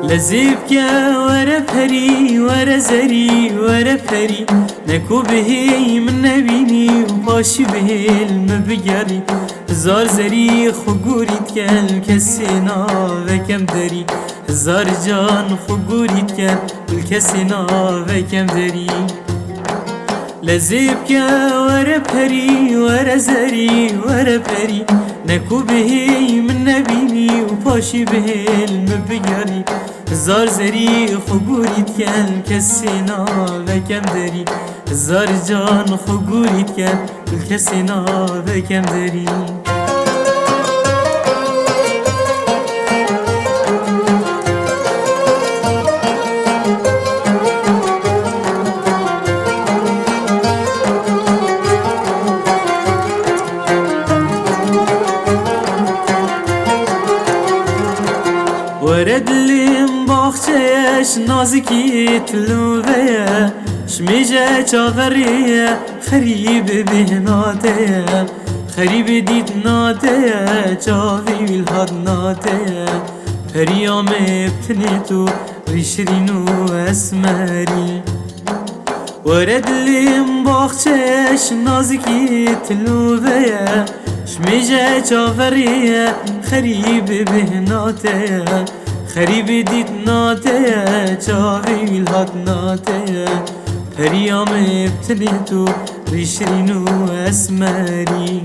لزيبك ورا بهري ورا زري ورا بهري نكو بهي من نبيني وباشي به المبقري زار زري خقوري تكال كسينا وكم دري زار جان خقوري تكال والكسينا وكم دري لزيبك ورا بهري ورا زري ورا بهري نكو بهي من نبيني وباشي به المبقري زار زري خقوري تكال كسينا وكم دري زار جان خقوري تكال والكسينا وكم دري ورد لیم باخچهش نازکی تلوه شمیجه چاوریه خریب بهناته خریب دید ناته چاوی ویلهاد ناته پریام ابتنی تو ریشرینو اسمری ورد لیم باخچهش نازکی تلوه شمیجه چاوریه خریب بهناته خریب دید ناته چاوی ویلهات ناته پریام ابتنی تو ریشرینو اسمری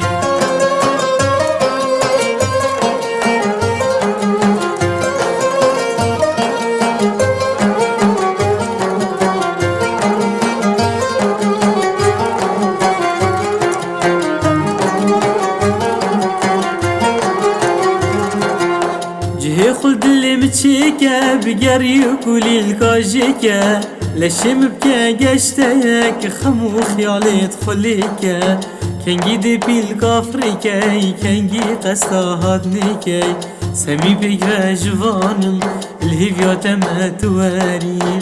جهي خلد اللي متشيكا بقري وكولي الكاجيكا لشم بكا قشتك خمو خيالي تخليكا كان جيدي بالكافريكا كان جي قستا هادنيكا سمي بيكا جوانم الهيفيات ما تواريم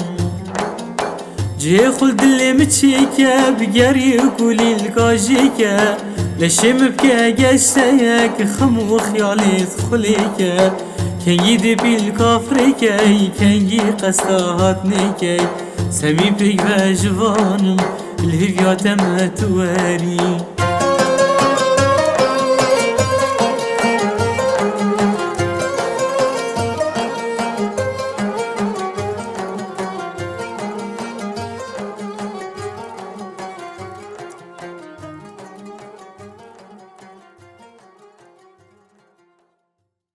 جهي خلد اللي متشيكا بقري وكولي الكاجيكا لشم بكا قشتك خمو خيالي تخليكا كان يدي بالكافريكي كان جي قستا هاتنيكي سمي بيك جوانم الهفيات ما تواري